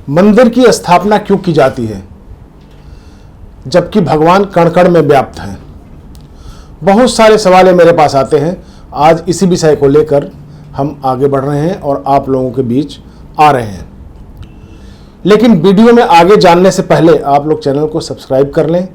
मंदिर की स्थापना क्यों की जाती है जबकि भगवान कण कण में व्याप्त हैं? बहुत सारे सवाल मेरे पास आते हैं। आज इसी विषय को लेकर हम आगे बढ़ रहे हैं और आप लोगों के बीच आ रहे हैं। लेकिन वीडियो में आगे जानने से पहले आप लोग चैनल को सब्सक्राइब कर लें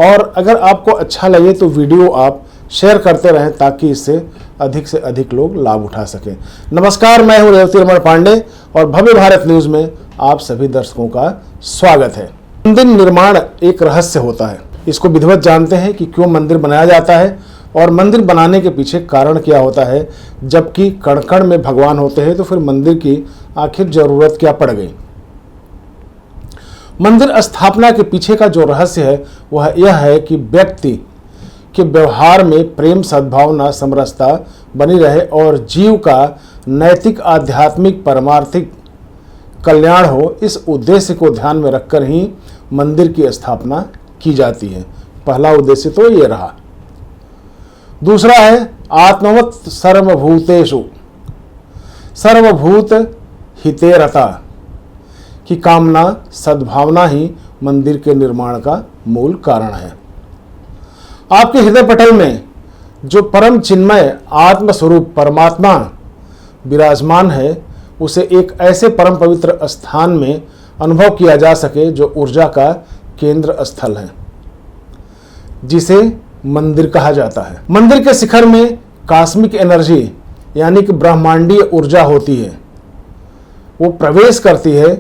और अगर आपको अच्छा लगे तो वीडियो आप शेयर करते रहें ताकि इससे अधिक लोग लाभ उठा सकें। नमस्कार, मैं हूं रेवती रमण पांडे और भव्य भारत न्यूज़ में आप सभी दर्शकों का स्वागत है। मंदिर निर्माण एक रहस्य होता है। इसको विधिवत जानते हैं कि क्यों मंदिर बनाया जाता है और मंदिर बनाने के पीछे कारण क्या होता है। जबकि कण कण में भगवान होते हैं तो फिर मंदिर की आखिर जरूरत क्या पड़ गई। मंदिर स्थापना के पीछे का जो रहस्य है वह यह है कि व्यक्ति के व्यवहार में प्रेम, सद्भावना, समरसता बनी रहे और जीव का नैतिक, आध्यात्मिक, परमार्थिक कल्याण हो। इस उद्देश्य को ध्यान में रखकर ही मंदिर की स्थापना की जाती है। पहला उद्देश्य तो ये रहा। दूसरा है आत्मवत सर्वभूतेषु सर्वभूत हितेरता की कामना, सद्भावना ही मंदिर के निर्माण का मूल कारण है। आपके हृदय पटल में जो परम चिन्मय आत्मस्वरूप परमात्मा विराजमान है उसे एक ऐसे परम पवित्र स्थान में अनुभव किया जा सके जो ऊर्जा का केंद्र स्थल है, जिसे मंदिर कहा जाता है। मंदिर के शिखर में कॉस्मिक एनर्जी यानी कि ब्रह्मांडीय ऊर्जा होती है। वो प्रवेश करती है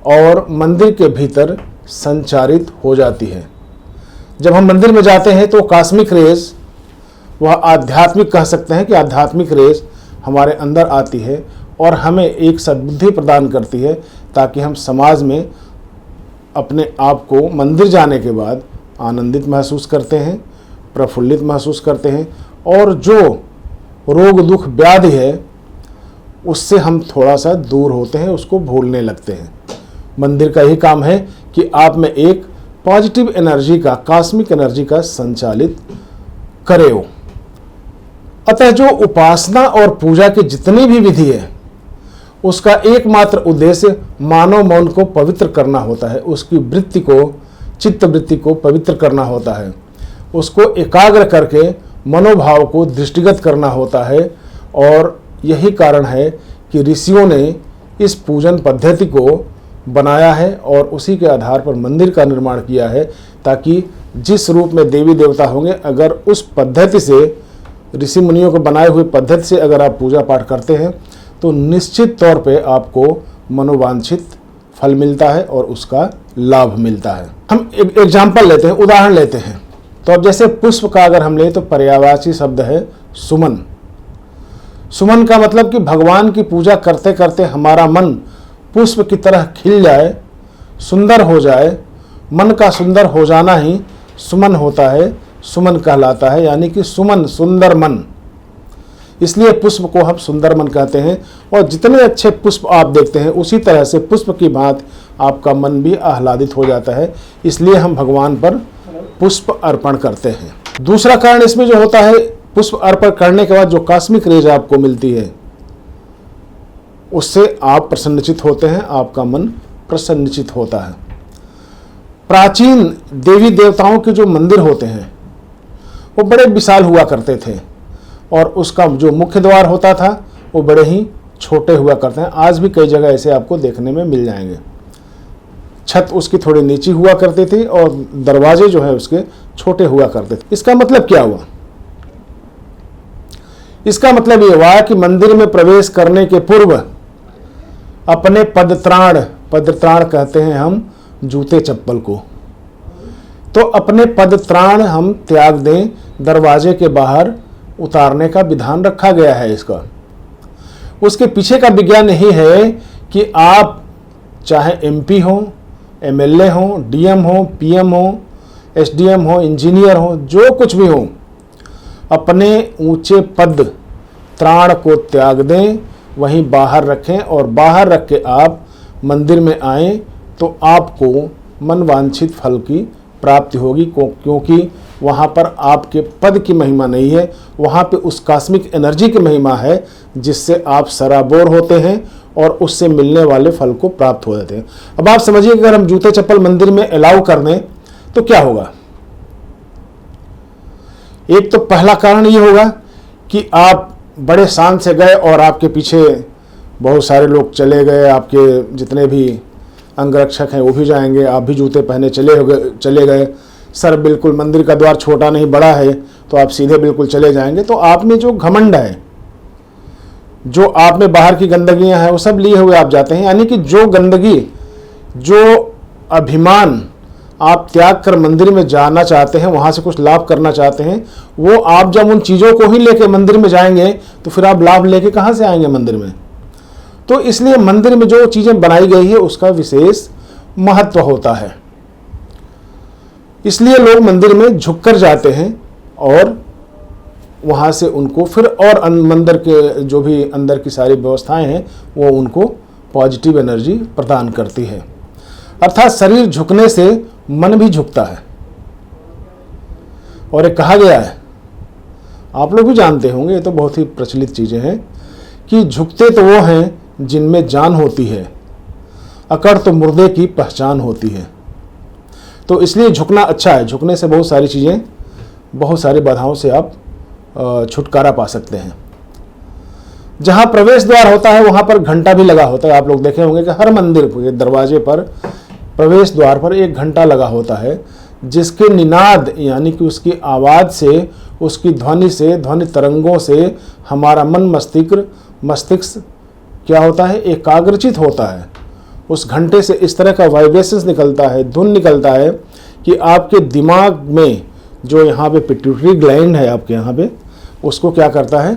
और मंदिर के भीतर संचारित हो जाती है। जब हम मंदिर में जाते हैं तो कॉस्मिक रेज, वह आध्यात्मिक कह सकते हैं कि आध्यात्मिक रेज हमारे अंदर आती है और हमें एक सद्बुद्धि प्रदान करती है ताकि हम समाज में अपने आप को मंदिर जाने के बाद आनंदित महसूस करते हैं, प्रफुल्लित महसूस करते हैं और जो रोग, दुख, व्याधि है उससे हम थोड़ा सा दूर होते हैं, उसको भूलने लगते हैं। मंदिर का ही काम है कि आप में एक पॉजिटिव एनर्जी का, कॉस्मिक एनर्जी का संचालित करे हो। अतः जो उपासना और पूजा की जितनी भी विधि है उसका एकमात्र उद्देश्य मानव मन को पवित्र करना होता है। उसकी वृत्ति को, चित्त वृत्ति को पवित्र करना होता है। उसको एकाग्र करके मनोभाव को दृष्टिगत करना होता है और यही कारण है कि ऋषियों ने इस पूजन पद्धति को बनाया है और उसी के आधार पर मंदिर का निर्माण किया है ताकि जिस रूप में देवी देवता होंगे, अगर उस पद्धति से, ऋषि मुनियों को बनाए हुए पद्धति से अगर आप पूजा पाठ करते हैं तो निश्चित तौर पे आपको मनोवांछित फल मिलता है और उसका लाभ मिलता है। हम एक एग्जाम्पल लेते हैं, उदाहरण लेते हैं। तो अब जैसे पुष्प का अगर हम लें तो पर्यायवाची शब्द है सुमन। सुमन का मतलब कि भगवान की पूजा करते करते हमारा मन पुष्प की तरह खिल जाए, सुंदर हो जाए। मन का सुंदर हो जाना ही सुमन होता है, सुमन कहलाता है, यानी कि सुमन, सुंदर मन। इसलिए पुष्प को हम सुंदर मन कहते हैं और जितने अच्छे पुष्प आप देखते हैं उसी तरह से पुष्प की भांति आपका मन भी आह्लादित हो जाता है। इसलिए हम भगवान पर पुष्प अर्पण करते हैं। दूसरा कारण इसमें जो होता है, पुष्प अर्पण करने के बाद जो कॉस्मिक रेज आपको मिलती है उससे आप प्रसन्नचित होते हैं, आपका मन प्रसन्नचित होता है। प्राचीन देवी देवताओं के जो मंदिर होते हैं वो बड़े विशाल हुआ करते थे और उसका जो मुख्य द्वार होता था वो बड़े ही छोटे हुआ करते हैं। आज भी कई जगह ऐसे आपको देखने में मिल जाएंगे। छत उसकी थोड़ी नीची हुआ करती थी और दरवाजे जो है उसके छोटे हुआ करते थे। इसका मतलब क्या हुआ? इसका मतलब ये हुआ कि मंदिर में प्रवेश करने के पूर्व अपने पदत्राण कहते हैं हम जूते चप्पल को, तो अपने पदत्राण हम त्याग दें, दरवाजे के बाहर उतारने का विधान रखा गया है। इसका उसके पीछे का विज्ञान यही है कि आप चाहे एमपी हो, एमएलए हो, डीएम हो, पीएम हो, एसडीएम हो, इंजीनियर हो, जो कुछ भी हो, अपने ऊंचे पद त्राण को त्याग दें, वहीं बाहर रखें और बाहर रख के आप मंदिर में आएं तो आपको मनवांछित फल की प्राप्ति होगी। क्योंकि वहाँ पर आपके पद की महिमा नहीं है, वहाँ पे उस कॉस्मिक एनर्जी की महिमा है जिससे आप सराबोर होते हैं और उससे मिलने वाले फल को प्राप्त हो जाते हैं। अब आप समझिए कि अगर हम जूते चप्पल मंदिर में अलाउ कर दें तो क्या होगा। एक तो पहला कारण ये होगा कि आप बड़े शान से गए और आपके पीछे बहुत सारे लोग चले गए, आपके जितने भी अंगरक्षक हैं वो भी जाएंगे, आप भी जूते पहने चले गए, सर बिल्कुल मंदिर का द्वार छोटा नहीं बड़ा है तो आप सीधे बिल्कुल चले जाएंगे, तो आप में जो घमंड है, जो आप में बाहर की गंदगियां हैं वो सब लिए हुए आप जाते हैं। यानी कि जो गंदगी, जो अभिमान आप त्याग कर मंदिर में जाना चाहते हैं, वहां से कुछ लाभ करना चाहते हैं, वो आप जब उन चीज़ों को ही लेके मंदिर में जाएंगे तो फिर आप लाभ लेके कहाँ से आएंगे मंदिर में। तो इसलिए मंदिर में जो चीज़ें बनाई गई है उसका विशेष महत्व होता है, इसलिए लोग मंदिर में झुककर जाते हैं और वहाँ से उनको फिर और मंदिर के जो भी अंदर की सारी व्यवस्थाएं हैं वो उनको पॉजिटिव एनर्जी प्रदान करती है। अर्थात शरीर झुकने से मन भी झुकता है। और एक कहा गया है, आप लोग भी जानते होंगे, ये तो बहुत ही प्रचलित चीज़ें हैं, कि झुकते तो वो हैं जिनमें जान होती है, अकड़ तो मुर्दे की पहचान होती है। तो इसलिए झुकना अच्छा है। झुकने से बहुत सारी चीज़ें, बहुत सारी बाधाओं से आप छुटकारा पा सकते हैं। जहाँ प्रवेश द्वार होता है वहाँ पर घंटा भी लगा होता है। आप लोग देखे होंगे कि हर मंदिर के दरवाजे पर, प्रवेश द्वार पर एक घंटा लगा होता है, जिसके निनाद यानी कि उसकी आवाज़ से, उसकी ध्वनि से, ध्वनि तरंगों से हमारा मन मस्तिष्क क्या होता है, एकाग्रचित होता है। उस घंटे से इस तरह का वाइब्रेशंस निकलता है, धुन निकलता है कि आपके दिमाग में जो यहाँ पे पिट्यूटरी ग्लैंड है आपके यहाँ पे, उसको क्या करता है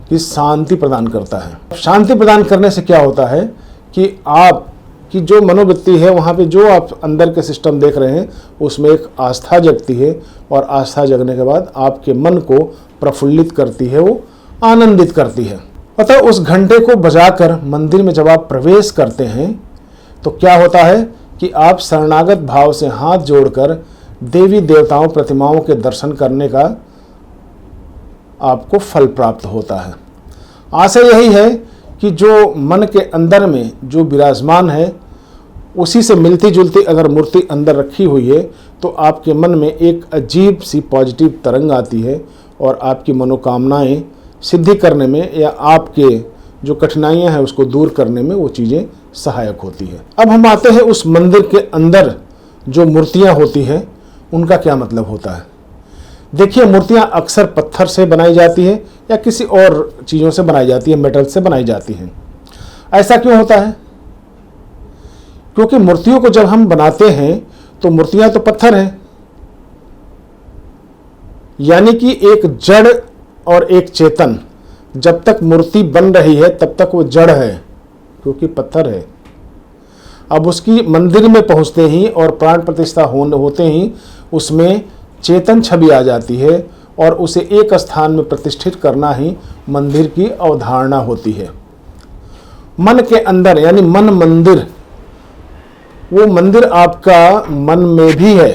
कि शांति प्रदान करता है। शांति प्रदान करने से क्या होता है कि आप की जो मनोवृत्ति है, वहाँ पे जो आप अंदर के सिस्टम देख रहे हैं उसमें एक आस्था जगती है, और आस्था जगने के बाद आपके मन को प्रफुल्लित करती है, वो आनंदित करती है। अतः उस घंटे को बजाकर मंदिर में जब आप प्रवेश करते हैं तो क्या होता है कि आप शरणागत भाव से हाथ जोड़कर देवी देवताओं प्रतिमाओं के दर्शन करने का आपको फल प्राप्त होता है। आशय यही है कि जो मन के अंदर में जो विराजमान है उसी से मिलती जुलती अगर मूर्ति अंदर रखी हुई है तो आपके मन में एक अजीब सी पॉजिटिव तरंग आती है और आपकी मनोकामनाएं सिद्धि करने में या आपके जो कठिनाइयां हैं उसको दूर करने में वो चीज़ें सहायक होती है। अब हम आते हैं उस मंदिर के अंदर जो मूर्तियां होती हैं उनका क्या मतलब होता है। देखिए, मूर्तियां अक्सर पत्थर से बनाई जाती है या किसी और चीज़ों से बनाई जाती है, मेटल से बनाई जाती हैं। ऐसा क्यों होता है? क्योंकि मूर्तियों को जब हम बनाते हैं तो मूर्तियां तो पत्थर हैं, यानी कि एक जड़ और एक चेतन। जब तक मूर्ति बन रही है तब तक वो जड़ है क्योंकि पत्थर है। अब उसकी मंदिर में पहुंचते ही और प्राण प्रतिष्ठा होते ही उसमें चेतन छवि आ जाती है और उसे एक स्थान में प्रतिष्ठित करना ही मंदिर की अवधारणा होती है। मन के अंदर यानी मन मंदिर, वो मंदिर आपका मन में भी है।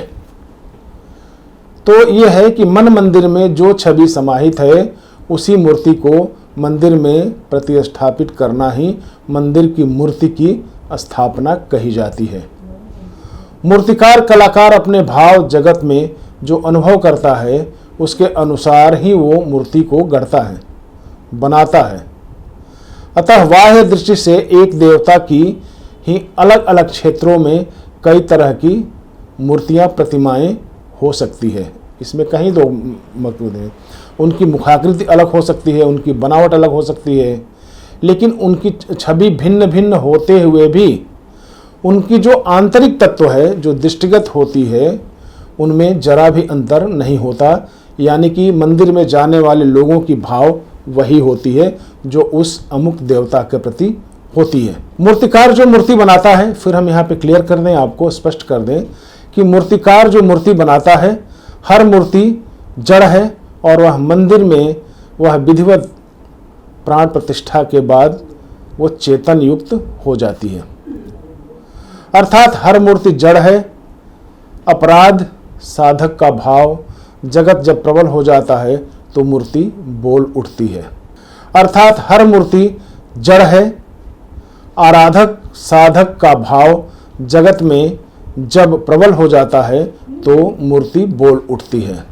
तो यह है कि मन मंदिर में जो छवि समाहित है उसी मूर्ति को मंदिर में प्रतिस्थापित करना ही मंदिर की मूर्ति की स्थापना कही जाती है। मूर्तिकार कलाकार अपने भाव जगत में जो अनुभव करता है उसके अनुसार ही वो मूर्ति को गढ़ता है, बनाता है। अतः बाह्य दृष्टि से एक देवता की ही अलग अलग क्षेत्रों में कई तरह की मूर्तियां, प्रतिमाएं हो सकती है। इसमें कहीं दो मतलब है, उनकी मुखाकृति अलग हो सकती है, उनकी बनावट अलग हो सकती है, लेकिन उनकी छवि भिन्न भिन्न होते हुए भी उनकी जो आंतरिक तत्व है, जो दृष्टिगत होती है, उनमें जरा भी अंतर नहीं होता। यानी कि मंदिर में जाने वाले लोगों की भाव वही होती है जो उस अमुक देवता के प्रति होती है। मूर्तिकार जो मूर्ति बनाता है, फिर हम यहाँ पे क्लियर कर दें, आपको स्पष्ट कर दें कि मूर्तिकार जो मूर्ति बनाता है, हर मूर्ति जड़ है और वह मंदिर में वह विधिवत प्राण प्रतिष्ठा के बाद वो चेतन युक्त हो जाती है। अर्थात हर मूर्ति जड़ है। अपराध साधक का भाव जगत जब प्रबल हो जाता है तो मूर्ति बोल उठती है। अर्थात हर मूर्ति जड़ है। आराधक साधक का भाव जगत में जब प्रबल हो जाता है तो मूर्ति बोल उठती है।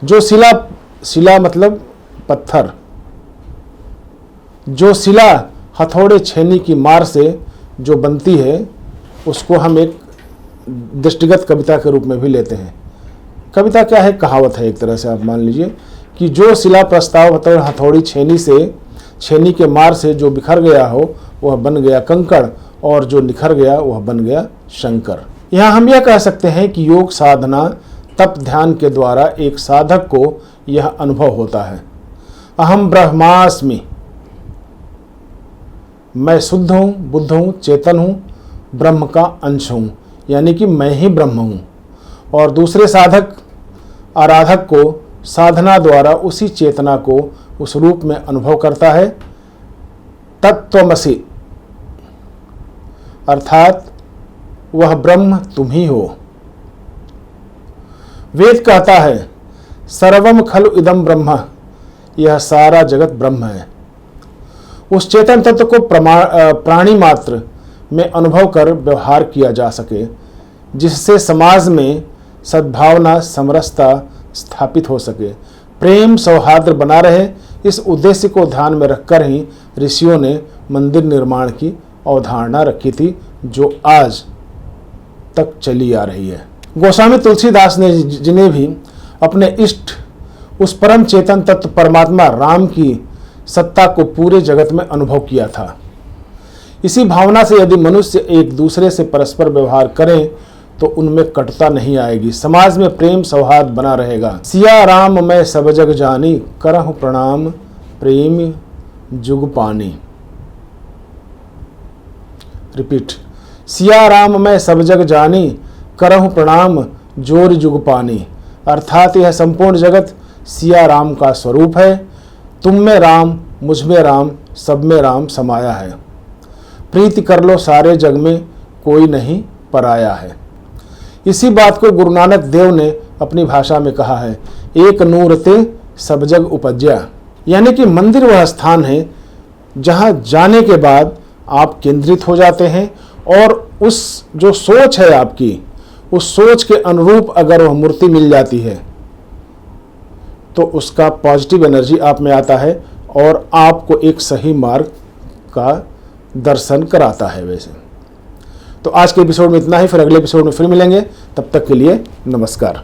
जो शिला मतलब पत्थर, जो शिला हथौड़े छेनी की मार से जो बनती है उसको हम एक दृष्टिगत कविता के रूप में भी लेते हैं। कविता क्या है? कहावत है एक तरह से, आप मान लीजिए कि जो शिला प्रस्ताव हथौड़ी छेनी के मार से जो बिखर गया हो वह बन गया कंकड़, और जो निखर गया वह बन गया शंकर। यहाँ हम यह कह सकते हैं कि योग साधना तप ध्यान के द्वारा एक साधक को यह अनुभव होता है, अहम ब्रह्मास्मि, मैं शुद्ध हूँ, बुद्ध हूँ, चेतन हूँ, ब्रह्म का अंश हूँ, यानी कि मैं ही ब्रह्म हूँ। और दूसरे साधक आराधक को साधना द्वारा उसी चेतना को उस रूप में अनुभव करता है। तत्त्वमसि अर्थात वह ब्रह्म तुम ही हो। वेद कहता है सर्वम खलु इदम ब्रह्म, यह सारा जगत ब्रह्म है। उस चेतन तत्व को प्राणी मात्र में अनुभव कर व्यवहार किया जा सके, जिससे समाज में सद्भावना समरसता स्थापित हो सके, प्रेम सौहार्द बना रहे, इस उद्देश्य को ध्यान में रखकर ही ऋषियों ने मंदिर निर्माण की अवधारणा रखी थी, जो आज तक चली आ रही है। गोस्वामी तुलसीदास ने जिन्हें भी अपने इष्ट उस परम चेतन तत्व परमात्मा राम की सत्ता को पूरे जगत में अनुभव किया था। इसी भावना से यदि मनुष्य एक दूसरे से परस्पर व्यवहार करें तो उनमें कटुता नहीं आएगी, समाज में प्रेम सौहार्द बना रहेगा। सिया राम मैं सब जग जानी, करहु प्रणाम प्रेम जुग पानी। रिपीट, सिया राम मैं सब जग जानी, करहु प्रणाम जोर जुग पानी। अर्थात यह संपूर्ण जगत सिया राम का स्वरूप है। तुम में राम, मुझ में राम, सब में राम समाया है। प्रीति कर लो सारे जग में, कोई नहीं पराया है। इसी बात को गुरु नानक देव ने अपनी भाषा में कहा है, एक नूर ते सब जग उपज्या, यानी कि मंदिर वह स्थान है जहां जाने के बाद आप केंद्रित हो जाते हैं, और उस जो सोच है आपकी, उस सोच के अनुरूप अगर वह मूर्ति मिल जाती है तो उसका पॉजिटिव एनर्जी आप में आता है और आपको एक सही मार्ग का दर्शन कराता है। वैसे तो आज के एपिसोड में इतना ही, फिर अगले एपिसोड में फिर मिलेंगे। तब तक के लिए नमस्कार।